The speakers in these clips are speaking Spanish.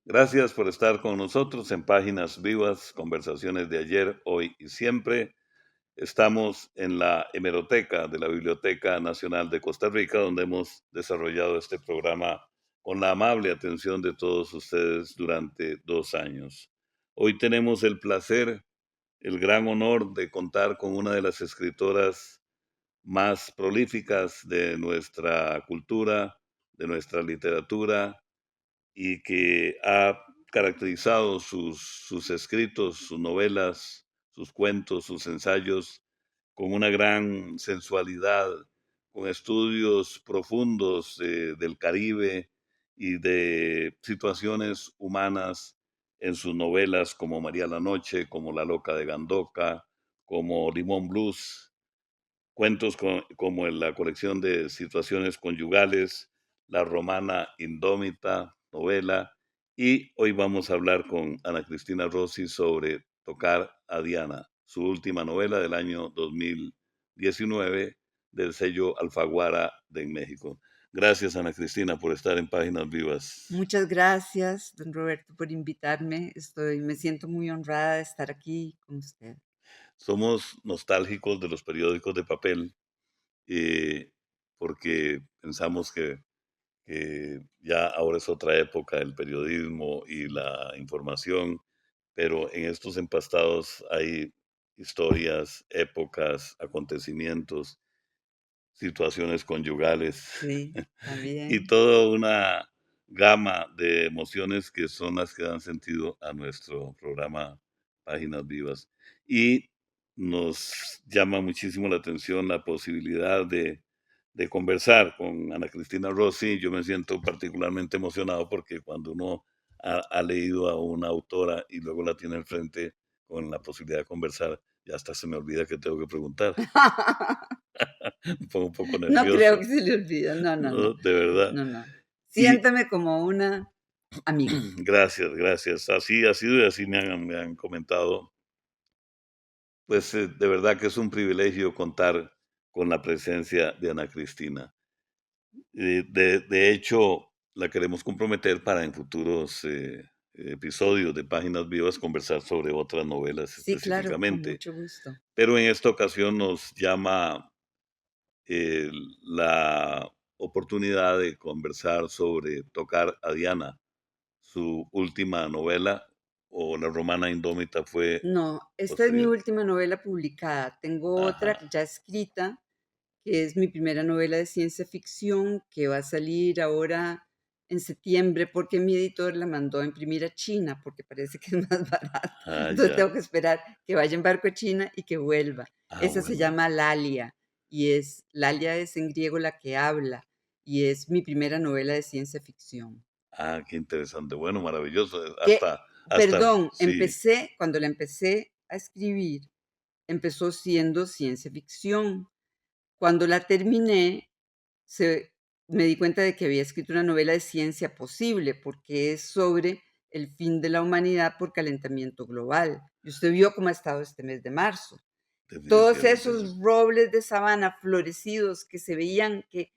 Gracias por estar con nosotros en Páginas Vivas, conversaciones de ayer, hoy y siempre. Estamos en la hemeroteca de la Biblioteca Nacional de Costa Rica, donde hemos desarrollado este programa con la amable atención de todos ustedes durante 2 años. Hoy tenemos el placer, el gran honor de contar con una de las escritoras más prolíficas de nuestra cultura, de nuestra literatura, y que ha caracterizado sus escritos, sus novelas, sus cuentos, sus ensayos con una gran sensualidad, con estudios profundos del Caribe y de situaciones humanas en sus novelas como María la Noche, como La Loca de Gandoca, como Limón Blues, cuentos como en la colección de situaciones conyugales, La Romana Indómita, novela, y hoy vamos a hablar con Ana Cristina Rossi sobre Tocar a Diana, su última novela del año 2019 del sello Alfaguara de México. Gracias, Ana Cristina, por estar en Páginas Vivas. Muchas gracias, don Roberto, por invitarme. Me siento muy honrada de estar aquí con usted. Somos nostálgicos de los periódicos de papel porque pensamos que ya ahora es otra época, el periodismo y la información, pero en estos empastados hay historias, épocas, acontecimientos, situaciones conyugales Sí, y también. toda una gama de emociones que son las que dan sentido a nuestro programa Páginas Vivas. Y nos llama muchísimo la atención la posibilidad de conversar con Ana Cristina Rossi. Yo me siento particularmente emocionado porque cuando uno ha leído a una autora y luego la tiene enfrente con la posibilidad de conversar, ya hasta se me olvida que tengo que preguntar. Me pongo un poco No creo nervioso, que se le olvide. No, no, no. ¿no? De verdad. No, no. Y Siéntame como una amiga. gracias, gracias. Así ha sido y así me han comentado. Pues de verdad que es un privilegio contar con la presencia de Ana Cristina. De hecho, la queremos comprometer para en futuros episodios de Páginas Vivas conversar sobre otras novelas Sí, claro, con específicamente. mucho gusto. Pero en esta ocasión nos llama eh, la oportunidad de conversar sobre Tocar a Diana, su última novela, o La Romana Indómita fue No, esta es mi posterior. última novela publicada. Tengo otra Ajá, ya escrita, que es mi primera novela de ciencia ficción, que va a salir ahora en septiembre, porque mi editor la mandó a imprimir a China, porque parece que es más barata. Entonces ya. tengo que esperar que vaya en barco a China y que vuelva. Ah, Esa se bueno. llama Lalia, Lalia es en griego la que habla, y es mi primera novela de ciencia ficción. Ah, qué interesante. Bueno, maravilloso. Que, perdón, Sí, cuando la empecé a escribir, empezó siendo ciencia ficción. Cuando la terminé, se me di cuenta de que había escrito una novela de ciencia posible, porque es sobre el fin de la humanidad por calentamiento global. Y usted vio cómo ha estado este mes de marzo. Todos definitivamente. esos robles de sabana florecidos que se veían que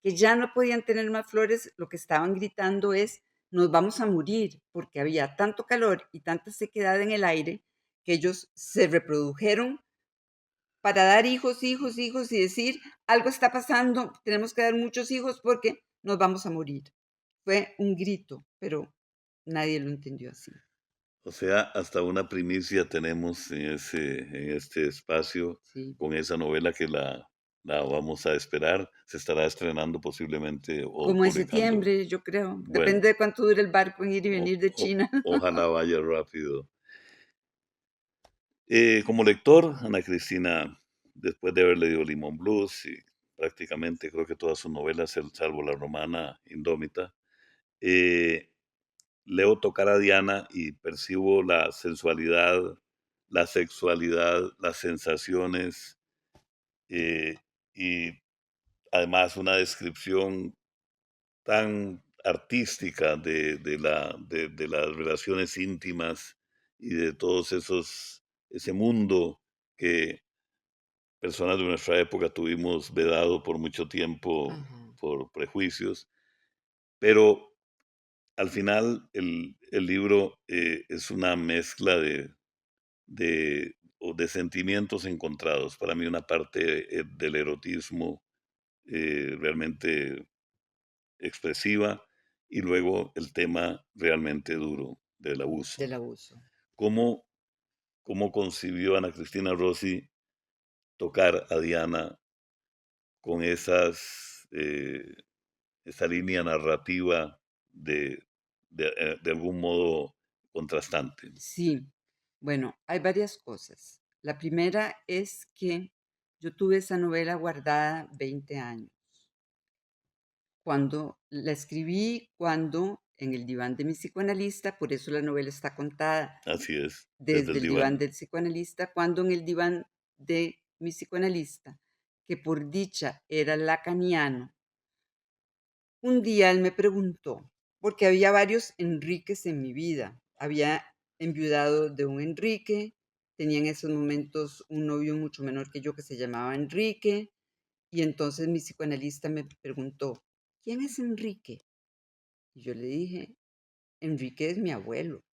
ya no podían tener más flores, lo que estaban gritando es: "Nos vamos a morir", porque había tanto calor y tanta sequedad en el aire que ellos se reprodujeron para dar hijos, hijos, hijos y decir: "Algo está pasando, tenemos que dar muchos hijos porque nos vamos a morir". Fue un grito, pero nadie lo entendió así. O sea, hasta una primicia tenemos en este espacio Sí, con esa novela que la vamos a esperar. Se estará estrenando posiblemente o como en publicando. septiembre, yo creo. Bueno, Depende de cuánto dure el barco en ir y o- venir de o- China. ojalá vaya rápido. Como lector, Ana Cristina, después de haber leído Limón Blues y prácticamente creo que todas sus novelas, salvo La Romana Indómita, eh, leo Tocar a Diana y percibo la sensualidad, la sexualidad, las sensaciones eh, y además una descripción tan artística de las relaciones íntimas y de todos ese mundo que personas de nuestra época tuvimos vedado por mucho tiempo Ajá. por prejuicios, pero al final el libro es una mezcla de sentimientos encontrados. Para mí una parte del erotismo realmente expresiva y luego el tema realmente duro del Del abuso. abuso. ¿Cómo, cómo concibió Ana Cristina Rossi tocar a Diana con esa línea narrativa de, de algún modo contrastante? Sí, bueno, hay varias cosas. La primera es que yo tuve esa novela guardada 20 años. Cuando la escribí, cuando en el diván de mi psicoanalista, por eso la novela está contada Así es, desde desde el el diván diván. del psicoanalista, cuando en el diván de mi psicoanalista, que por dicha era lacaniano, un día él me preguntó, porque había varios Enriques en mi vida. Había enviudado de un Enrique, tenía en esos momentos un novio mucho menor que yo que se llamaba Enrique, y entonces mi psicoanalista me preguntó, ¿quién es Enrique? Y yo le dije, Enrique es mi abuelo.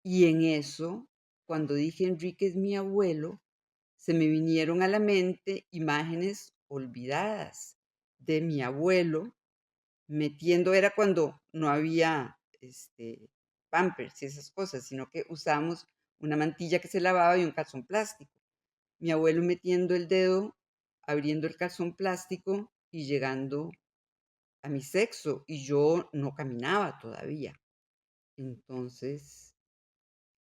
Y en eso, cuando dije Enrique es mi abuelo, se me vinieron a la mente imágenes olvidadas de mi abuelo metiendo, era cuando no había, Pampers y esas cosas, sino que usábamos una mantilla que se lavaba y un calzón plástico. Mi abuelo metiendo el dedo, abriendo el calzón plástico y llegando a mi sexo, y yo no caminaba todavía. Entonces,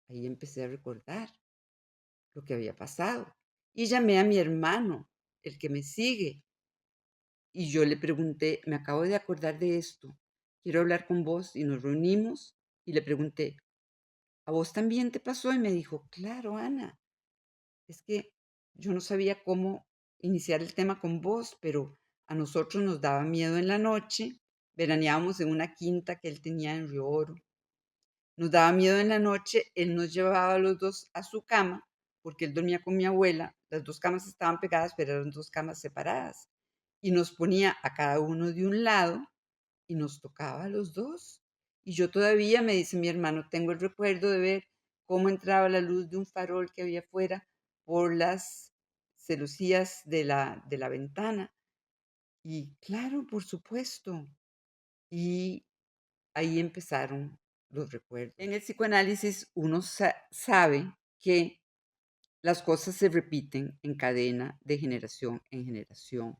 ahí empecé a recordar lo que había pasado. Y llamé a mi hermano, el que me sigue, y yo le pregunté: "Me acabo de acordar de esto, quiero hablar con vos", y nos reunimos, y le pregunté: "¿A vos también te pasó?". Y me dijo: "Claro, Ana, es que yo no sabía cómo iniciar el tema con vos, pero a nosotros nos daba miedo en la noche". Veraneábamos en una quinta que él tenía en Río Oro. Nos daba miedo en la noche, él nos llevaba a los 2 a su cama, porque él dormía con mi abuela, las 2 camas estaban pegadas, pero eran 2 camas separadas, y nos ponía a cada uno de un lado y nos tocaba a los 2. Y yo todavía, me dice mi hermano, tengo el recuerdo de ver cómo entraba la luz de un farol que había afuera por las celosías de la ventana. Y claro, por supuesto. Y ahí empezaron los recuerdos. En el psicoanálisis uno sabe que las cosas se repiten en cadena de generación en generación.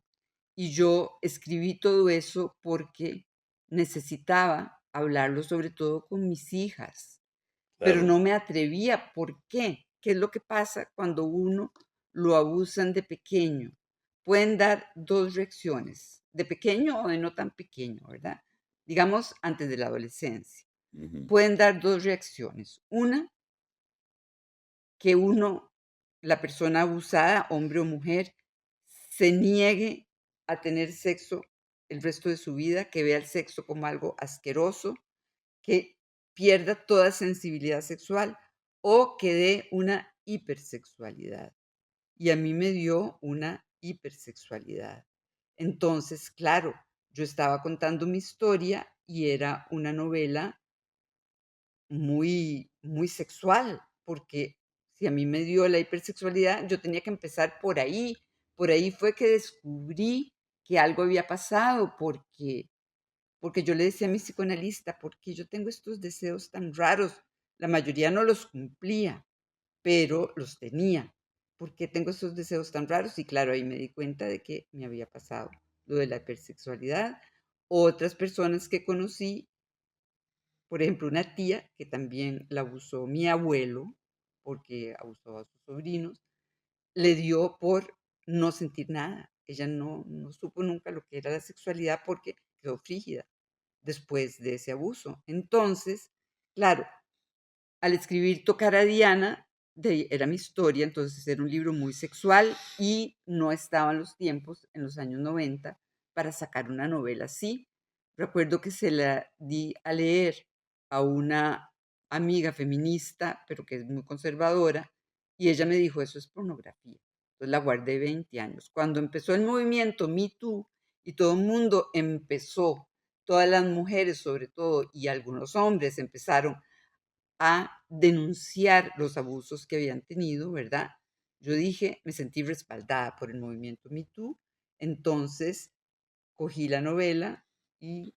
Y yo escribí todo eso porque necesitaba hablarlo sobre todo con mis hijas, pero Claro. no me atrevía. ¿Por qué? ¿Qué es lo que pasa cuando uno lo abusan de pequeño? Pueden dar 2 reacciones, de pequeño o de no tan pequeño, ¿verdad? Digamos, antes de la adolescencia. Ujú. Pueden dar 2 reacciones. Una, que uno, la persona abusada, hombre o mujer, se niegue a tener sexo el resto de su vida, que vea el sexo como algo asqueroso, que pierda toda sensibilidad sexual o que dé una hipersexualidad. Y a mí me dio una hipersexualidad. Entonces, claro, yo estaba contando mi historia y era una novela muy, muy sexual, porque si a mí me dio la hipersexualidad, yo tenía que empezar por ahí. Por ahí fue que descubrí que algo había pasado, porque yo le decía a mi psicoanalista: "¿Por qué yo tengo estos deseos tan raros?". La mayoría no los cumplía, pero los tenía. ¿Por qué tengo esos deseos tan raros? Y claro, ahí me di cuenta de que me había pasado lo de la hipersexualidad. Otras personas que conocí, por ejemplo, una tía que también la abusó mi abuelo, porque abusó a sus sobrinos, le dio por no sentir nada. Ella no supo nunca lo que era la sexualidad porque quedó frígida después de ese abuso. Entonces, claro, al escribir Tocar a Diana, era mi historia, entonces era un libro muy sexual y no estaban los tiempos en los años 90 para sacar una novela así. Recuerdo que se la di a leer a una amiga feminista, pero que es muy conservadora, y ella me dijo: "Eso es pornografía". Entonces la guardé 20 años. Cuando empezó el movimiento Me Too y todo el mundo empezó, todas las mujeres sobre todo, y algunos hombres empezaron a denunciar los abusos que habían tenido, ¿verdad? Yo dije, me sentí respaldada por el movimiento Me Too, entonces cogí la novela y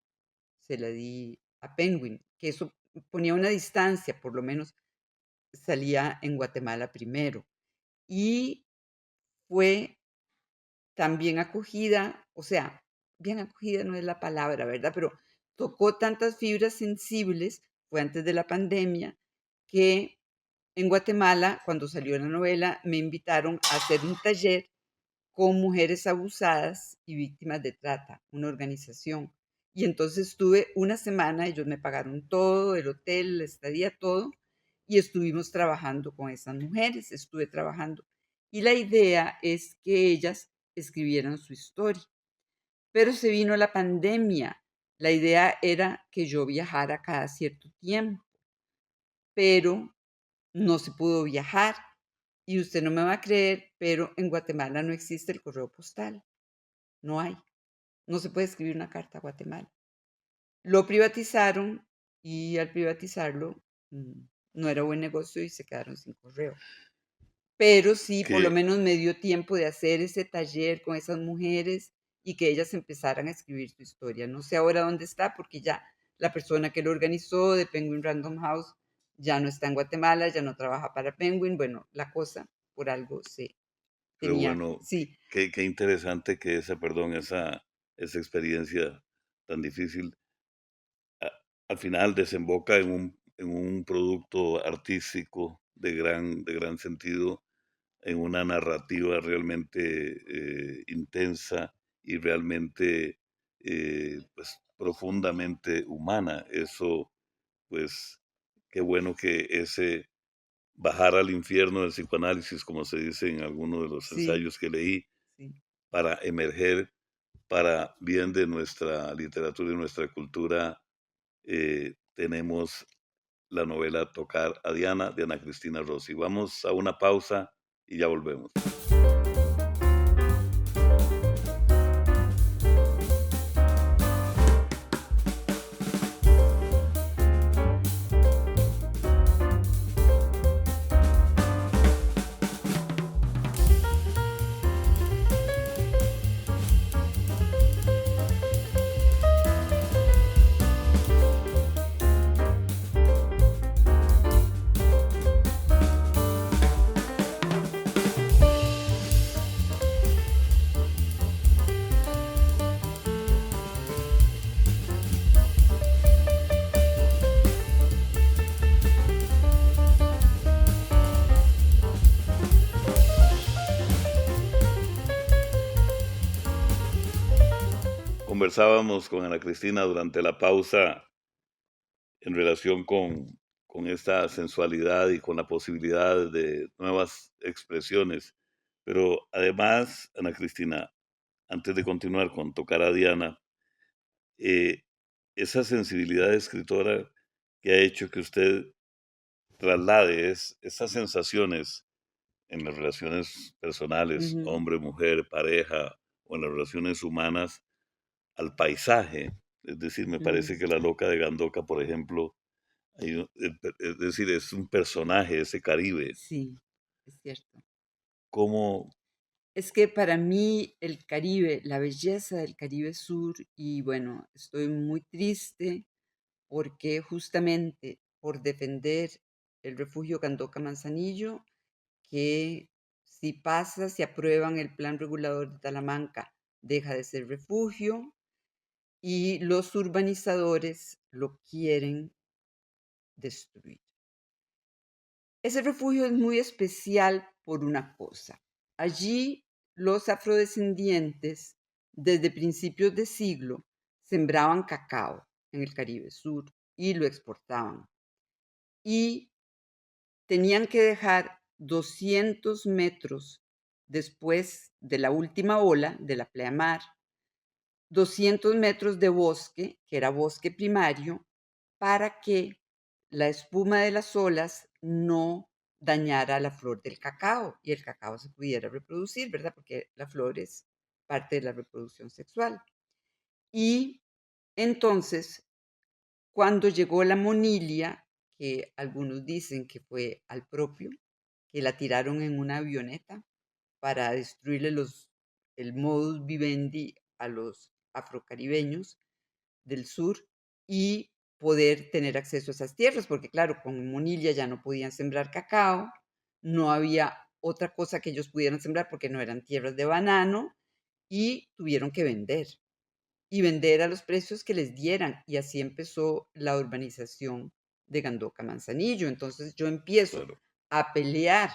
se la di a Penguin, que eso ponía una distancia, por lo menos salía en Guatemala primero. Y fue tan bien acogida, o sea, bien acogida no es la palabra, ¿verdad? Pero tocó tantas fibras sensibles, fue antes de la pandemia, que en Guatemala, cuando salió la novela, me invitaron a hacer un taller con mujeres abusadas y víctimas de trata, una organización. Y entonces estuve una semana, ellos me pagaron todo, el hotel, la estadía, todo, y estuvimos trabajando con esas mujeres, estuve trabajando. Y la idea es que ellas escribieran su historia. Pero se vino la pandemia. La idea era que yo viajara cada cierto tiempo, pero no se pudo viajar. Y usted no me va a creer, pero en Guatemala no existe el correo postal. No hay. No se puede escribir una carta a Guatemala. Lo privatizaron y al privatizarlo, no era buen negocio y se quedaron sin correo. Pero sí, por lo Que, menos me dio tiempo de hacer ese taller con esas mujeres y que ellas empezaran a escribir su historia. No sé ahora dónde está, porque ya la persona que lo organizó de Penguin Random House ya no está en Guatemala, ya no trabaja para Penguin. Bueno, la cosa por algo se pero tenía, bueno, sí, qué interesante que esa experiencia tan difícil a- al final desemboca en un producto artístico de gran sentido, en una narrativa realmente intensa y realmente pues, profundamente humana. Eso, pues, qué bueno que ese bajar al infierno del psicoanálisis, como se dice en algunos de los sí, ensayos que leí, sí. para emerger para bien de nuestra literatura y nuestra cultura, tenemos la novela Tocar a Diana de Ana Cristina Rossi. Vamos a una pausa y ya volvemos. Conversábamos con Ana Cristina durante la pausa en relación con esta sensualidad y con la posibilidad de nuevas expresiones. Pero además, Ana Cristina, antes de continuar con Tocar a Diana, eh, esa sensibilidad de escritora que ha hecho que usted traslade esas sensaciones en las relaciones personales, Ujú, hombre, mujer, pareja, o en las relaciones humanas, al paisaje. Es decir, me parece ujú. que La Loca de Gandoca, por ejemplo, es decir, es un personaje, ese Caribe. Sí, es cierto. ¿Cómo, Es que para mí el Caribe, la belleza del Caribe Sur, y bueno, estoy muy triste porque justamente por defender el refugio Candoca Manzanillo, que si pasa, si aprueban el plan regulador de Talamanca, deja de ser refugio y los urbanizadores lo quieren destruir. Ese refugio es muy especial por una cosa. Allí los afrodescendientes, desde principios de siglo, sembraban cacao en el Caribe Sur y lo exportaban. Y tenían que dejar 200 metros después de la última ola de la pleamar, 200 metros de bosque, que era bosque primario, para que la espuma de las olas no dañara la flor del cacao y el cacao se pudiera reproducir, ¿verdad? Porque la flor es parte de la reproducción sexual. Y entonces, cuando llegó la monilia, que algunos dicen que fue al propio, que la tiraron en una avioneta para destruirle el modus vivendi a los afrocaribeños del sur y poder tener acceso a esas tierras, porque claro, con Monilia ya no podían sembrar cacao, no había otra cosa que ellos pudieran sembrar porque no eran tierras de banano y tuvieron que vender y vender a los precios que les dieran y así empezó la urbanización de Gandoca Manzanillo. Entonces yo empiezo claro. a pelear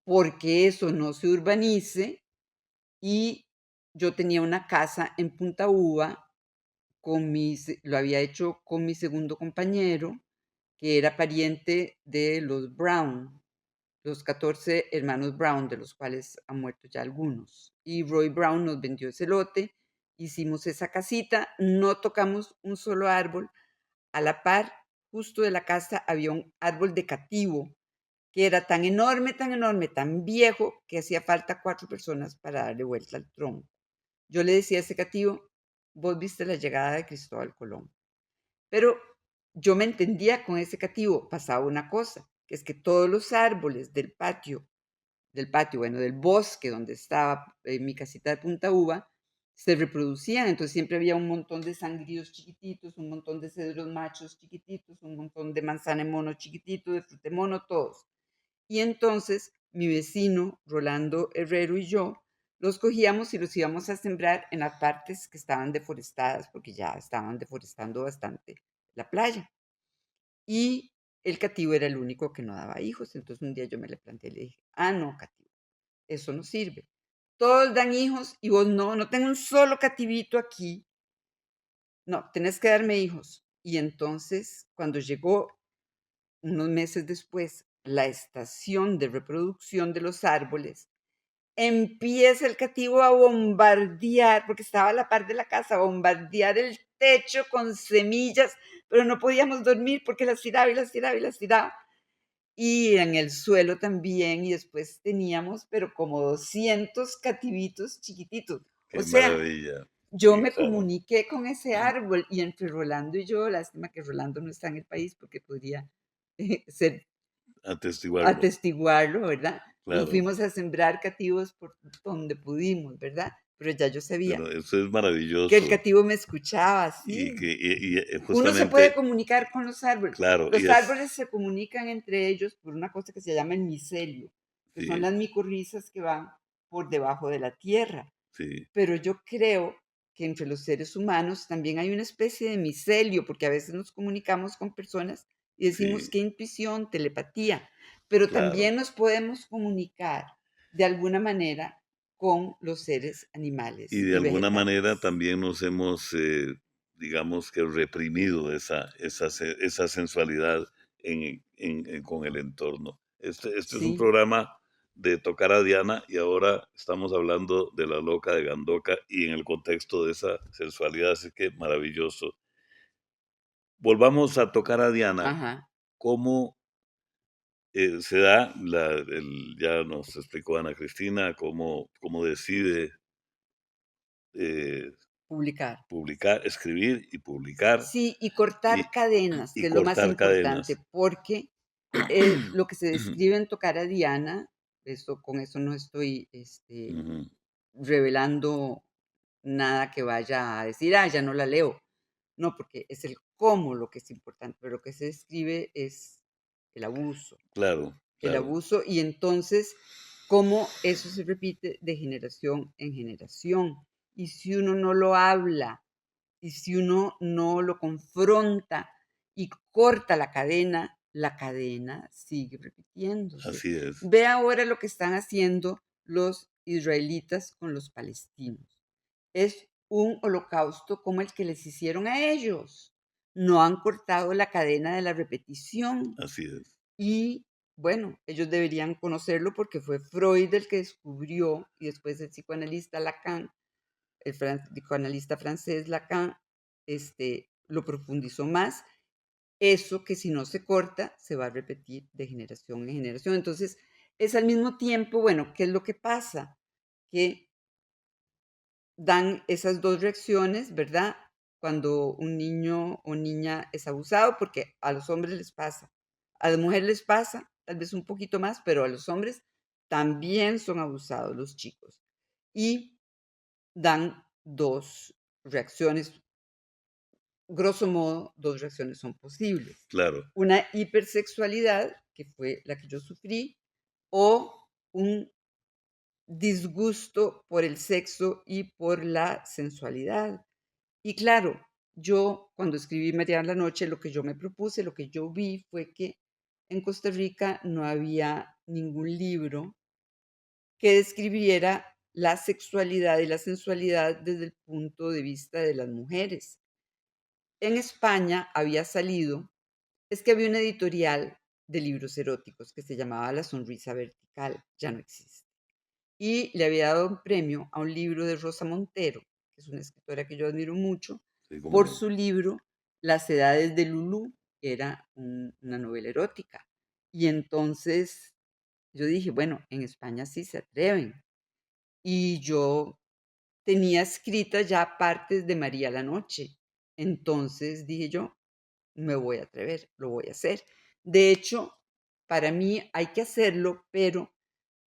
porque eso no se urbanice y yo tenía una casa en Punta Uva lo había hecho con mi segundo compañero, que era pariente de los Brown, los 14 hermanos Brown, de los cuales han muerto ya algunos. Y Roy Brown nos vendió ese lote, hicimos esa casita, no tocamos un solo árbol. A la par, justo de la casa, había un árbol de cativo que era tan enorme, tan viejo, que hacía falta 4 personas para darle vuelta al tronco. Yo le decía a ese cativo: "Vos viste la llegada de Cristóbal Colón". Pero yo me entendía con ese cativo. Pasaba una cosa, que es que todos los árboles del patio, bueno, del bosque donde estaba, mi casita de Punta Uva, se reproducían. Entonces, siempre había un montón de sangríos chiquititos, un montón de cedros machos chiquititos, un montón de manzana en mono chiquitito, de fruta en mono, todos. Y entonces, mi vecino, Rolando Herrero, y yo, los cogíamos y los íbamos a sembrar en las partes que estaban deforestadas, porque ya estaban deforestando bastante la playa. Y el cativo era el único que no daba hijos. Entonces, un día yo me le planteé y le dije: "Ah, no, cativo, eso no sirve. Todos dan hijos y vos no, no tengo un solo cativito aquí. No, tenés que darme hijos". Y entonces, cuando llegó, unos meses después, la estación de reproducción de los árboles, empieza el cativo a bombardear, porque estaba a la par de la casa, a bombardear el techo con semillas, pero no podíamos dormir porque las tiraba y las tiraba y las tiraba. Y en el suelo también, y después teníamos, pero como 200 cativitos chiquititos. O Qué sea, maravilla. yo Sí, me claro. comuniqué con ese árbol y entre Rolando y yo, lástima que Rolando no está en el país porque podría ser Atestiguarlo. atestiguarlo, ¿verdad? Nos Claro. fuimos a sembrar cativos por donde pudimos, ¿verdad? Pero ya yo sabía Pero eso es que el maravilloso. cativo me escuchaba, Y sí. que Uno se puede justamente, comunicar con los árboles. claro, y Los es, árboles se comunican entre ellos por una cosa que se llama el micelio, que son sí, las micorrizas que van por debajo de la tierra. sí, Pero yo creo que entre los seres humanos también hay una especie de micelio, porque a veces nos comunicamos con personas y decimos sí, qué intuición, telepatía, pero claro. también nos podemos comunicar de alguna manera con los seres Y animales de y alguna manera vegetales. también nos hemos, digamos que reprimido esa sensualidad con el entorno. Este es un Sí, programa de tocar a Diana y ahora estamos hablando de la loca de Gandoca y en el contexto de esa sensualidad, así que maravilloso. Volvamos a tocar a Diana. ajá, ¿Cómo se da, ya nos explicó Ana Cristina, cómo decide eh, publicar. publicar, escribir y publicar Sí, y cortar y, cadenas, y que es lo más cortar importante, cadenas? porque lo que se describe en Tocar a Diana, con eso no estoy Ujú, revelando nada que vaya a decir, ah, ya no la leo. No, porque es el cómo lo que es importante, pero lo que se describe es el abuso, claro, el claro, abuso, y entonces cómo eso se repite de generación en generación. Y si uno no lo habla, y si uno no lo confronta y corta la cadena sigue repitiéndose. así es, Ve ahora lo que están haciendo los israelitas con los palestinos. Es un holocausto como el que les hicieron a ellos. No han cortado la cadena de la repetición así es. y bueno, ellos deberían conocerlo porque fue Freud el que descubrió, y después el psicoanalista Lacan, psicoanalista francés Lacan, lo profundizó más. Eso que si no se corta, se va a repetir de generación en generación. Entonces, es al mismo tiempo, bueno, ¿qué es lo que pasa? Que dan esas 2 reacciones, ¿verdad? Cuando un niño o niña es abusado, porque a los hombres les pasa, a las mujeres les pasa, tal vez un poquito más, pero a los hombres también son abusados los chicos. Y dan 2 reacciones, grosso modo, 2 reacciones son posibles. Claro, Una hipersexualidad, que fue la que yo sufrí, o un disgusto por el sexo y por la sensualidad. Y claro, yo cuando escribí María en la noche, lo que yo me propuse, lo que yo vi fue que en Costa Rica no había ningún libro que describiera la sexualidad y la sensualidad desde el punto de vista de las mujeres. En España había salido, es que había una editorial de libros eróticos que se llamaba La Sonrisa Vertical, ya no existe. Y le había dado un premio a un libro de Rosa Montero, que es una escritora que yo admiro mucho, sí, cómo por no. su libro Las edades de Lulú, que era una novela erótica. Y entonces yo dije, bueno, en España sí se atreven. Y yo tenía escritas ya partes de María la Noche. Entonces dije yo, me voy a atrever, lo voy a hacer. De hecho, para mí hay que hacerlo, pero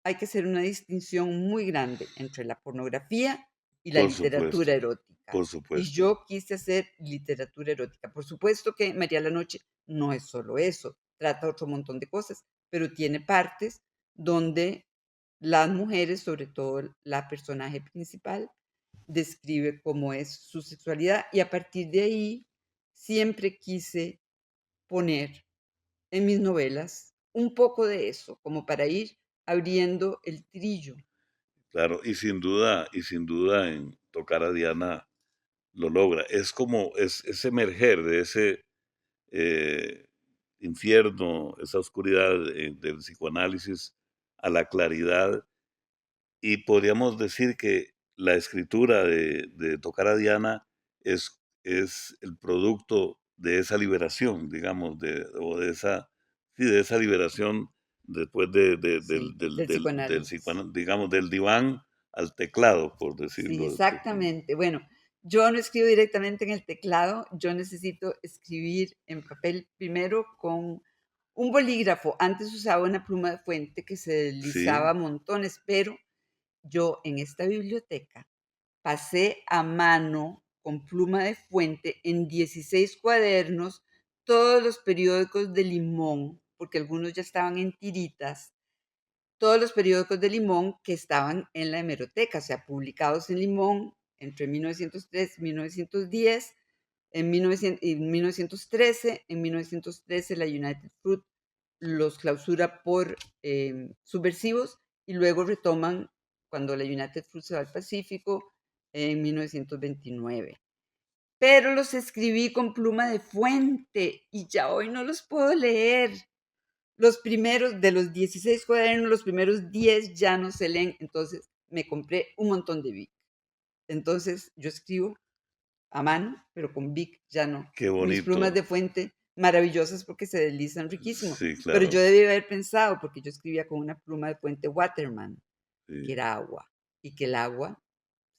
hay que hacer una distinción muy grande entre la pornografía y la Por literatura supuesto, erótica. por Y supuesto. yo quise hacer literatura erótica. Por supuesto que María la Noche no es solo eso, trata otro montón de cosas, pero tiene partes donde las mujeres, sobre todo la personaje principal, describe cómo es su sexualidad y a partir de ahí siempre quise poner en mis novelas un poco de eso, como para ir abriendo el trillo Claro, y sin duda en Tocar a Diana lo logra. Es como, es emerger de ese eh, infierno, esa oscuridad del psicoanálisis a la claridad. Y podríamos decir que la escritura de Tocar a Diana es el producto de esa liberación, digamos, o de esa, sí, de esa liberación después sí, del psicoanálisis. digamos, del diván al teclado, por Sí, decirlo. exactamente. Bueno, yo no escribo directamente en el teclado, yo necesito escribir en papel primero con un bolígrafo. Antes usaba una pluma de fuente que se deslizaba Sí, montones, pero yo en esta biblioteca pasé a mano con pluma de fuente en 16 cuadernos todos los periódicos de Limón, porque algunos ya estaban en tiritas, todos los periódicos de Limón que estaban en la hemeroteca, o sea, publicados en Limón entre 1903 y 1910, en 1913, en 1913 la United Fruit los clausura por subversivos y luego retoman cuando la United Fruit se va al Pacífico en 1929. Pero los escribí con pluma de fuente y ya hoy no los puedo leer. Los primeros de los 16 cuadernos, los primeros 10 ya no se leen, entonces me compré un montón de Bic. Entonces yo escribo a mano, pero con Bic ya no. qué Mis plumas bonito. de fuente maravillosas porque se deslizan riquísimo, Sí, pero claro. yo debí haber pensado, porque yo escribía con una pluma de fuente Waterman, que Sí, era agua, y que el agua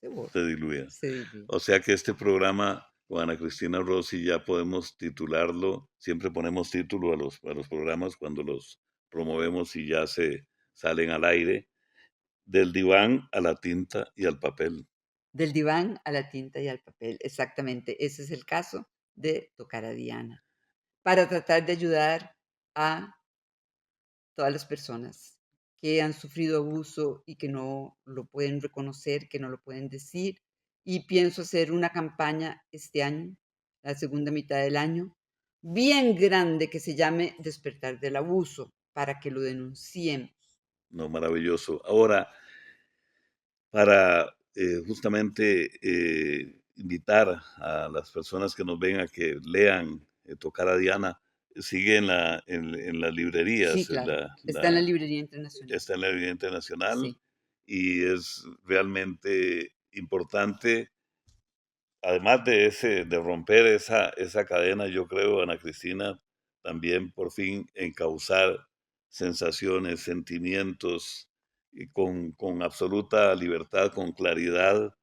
se borra, se diluía. se diluye. O sea que este programa con Ana Cristina Rossi ya podemos titularlo, siempre ponemos título a los programas cuando los promovemos y ya se salen al aire, del diván a la tinta y al papel. Del diván a la tinta y al papel, exactamente. Ese es el caso de Tocar a Diana, para tratar de ayudar a todas las personas que han sufrido abuso y que no lo pueden reconocer, que no lo pueden decir. Y pienso hacer una campaña este año, la segunda mitad del año, bien grande que se llame Despertar del Abuso, para que lo denunciemos. No, maravilloso. Ahora, para justamente invitar a las personas que nos ven a que lean Tocar a Diana, sigue en las Sí, librerías, claro. Está en la librería internacional. está en la librería internacional Sí, y es realmente importante. Además de romper esa cadena, yo creo, Ana Cristina, también por fin encauzar sensaciones, sentimientos, y con absoluta libertad, con claridad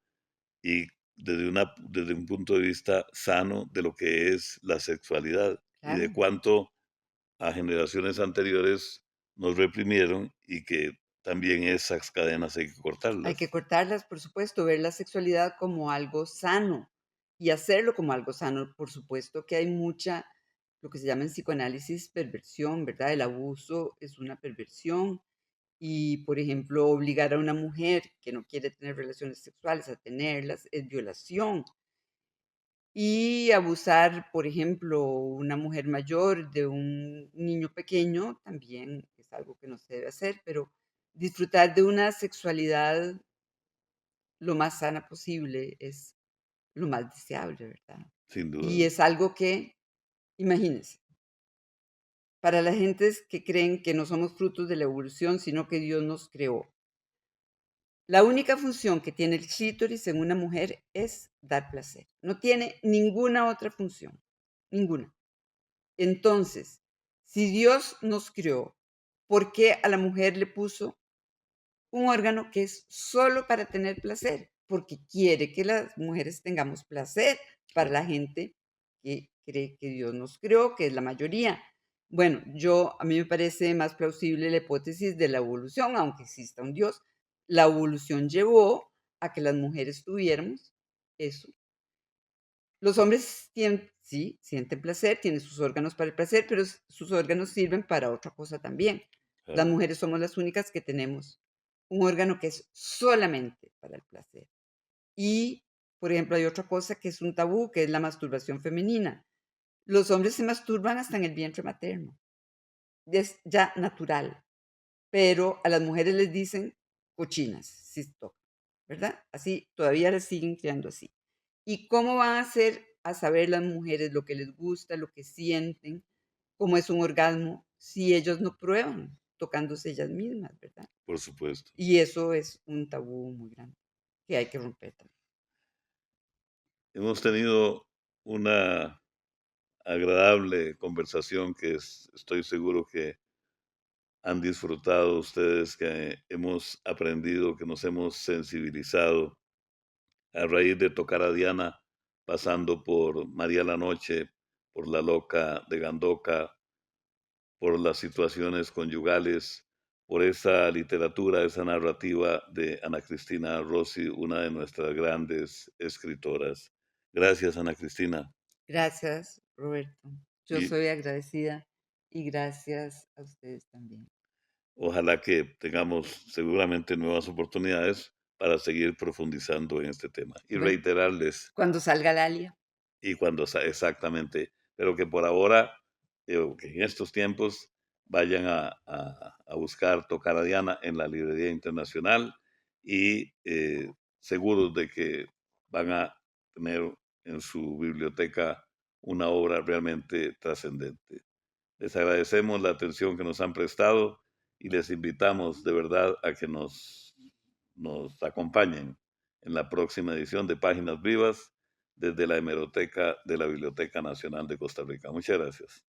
y desde un punto de vista sano de lo que es la sexualidad y de claro. cuánto a generaciones anteriores nos reprimieron y que también esas cadenas hay que Hay que cortarlas. cortarlas, por supuesto, ver la sexualidad como algo sano y hacerlo como algo sano. Por supuesto que hay mucha, lo que se llama en psicoanálisis, perversión, ¿verdad? El abuso es una perversión y, por ejemplo, obligar a una mujer que no quiere tener relaciones sexuales a tenerlas es violación. Y abusar, por ejemplo, una mujer mayor de un niño pequeño también es algo que no se debe hacer, pero disfrutar de una sexualidad lo más sana posible es lo más deseable, ¿verdad? Sin Y duda, es algo que, imagínense, para las gentes que creen que no somos frutos de la evolución, sino que Dios nos creó. La única función que tiene el clítoris en una mujer es dar placer. No tiene ninguna otra función, ninguna. Entonces, si Dios nos creó, ¿por qué a la mujer le puso un órgano que es solo para tener placer? Porque quiere que las mujeres tengamos placer, para claro, la gente que cree que Dios nos creó, que es la mayoría. Bueno, a mí me parece más plausible la hipótesis de la evolución, aunque exista un Dios. La evolución llevó a que las mujeres tuviéramos eso. Los hombres tienen, sí, sienten placer, tienen sus órganos para el placer, pero sus órganos sirven para otra cosa también. Las claro, mujeres somos las únicas que tenemos un órgano que es solamente para el placer. Y, por ejemplo, hay otra cosa que es un tabú, que es la masturbación femenina. Los hombres se masturban hasta en el vientre materno. Es ya natural, pero a las mujeres les dicen cochinas, si toca, ¿verdad? Así, todavía las siguen creando así. ¿Y cómo van a hacer a saber las mujeres lo que les gusta, lo que sienten, cómo es un orgasmo, si ellos no prueban tocándose ellas mismas, ¿verdad? por supuesto. Y eso es un tabú muy grande que hay que romper también. Hemos tenido una agradable conversación que estoy seguro que han disfrutado ustedes, que hemos aprendido, que nos hemos sensibilizado a raíz de tocar a Diana, pasando por María la Noche, por La Loca de Gandoca, por las situaciones conyugales, por esa literatura, esa narrativa de Ana Cristina Rossi, una de nuestras grandes escritoras. Gracias, Ana Cristina. Gracias, Roberto. Yo Y soy agradecida y gracias a ustedes también. ojalá que tengamos seguramente nuevas oportunidades para seguir profundizando en este tema. Y Bueno, reiterarles, cuando salga Lalia, y cuando exactamente, pero que por ahora, que en estos tiempos vayan a buscar tocar a Diana en la librería internacional y seguros de que van a tener en su biblioteca una obra realmente trascendente. Les agradecemos la atención que nos han prestado y les invitamos de verdad a que nos acompañen en la próxima edición de Páginas Vivas desde la hemeroteca de la Biblioteca Nacional de Costa Rica. Muchas gracias.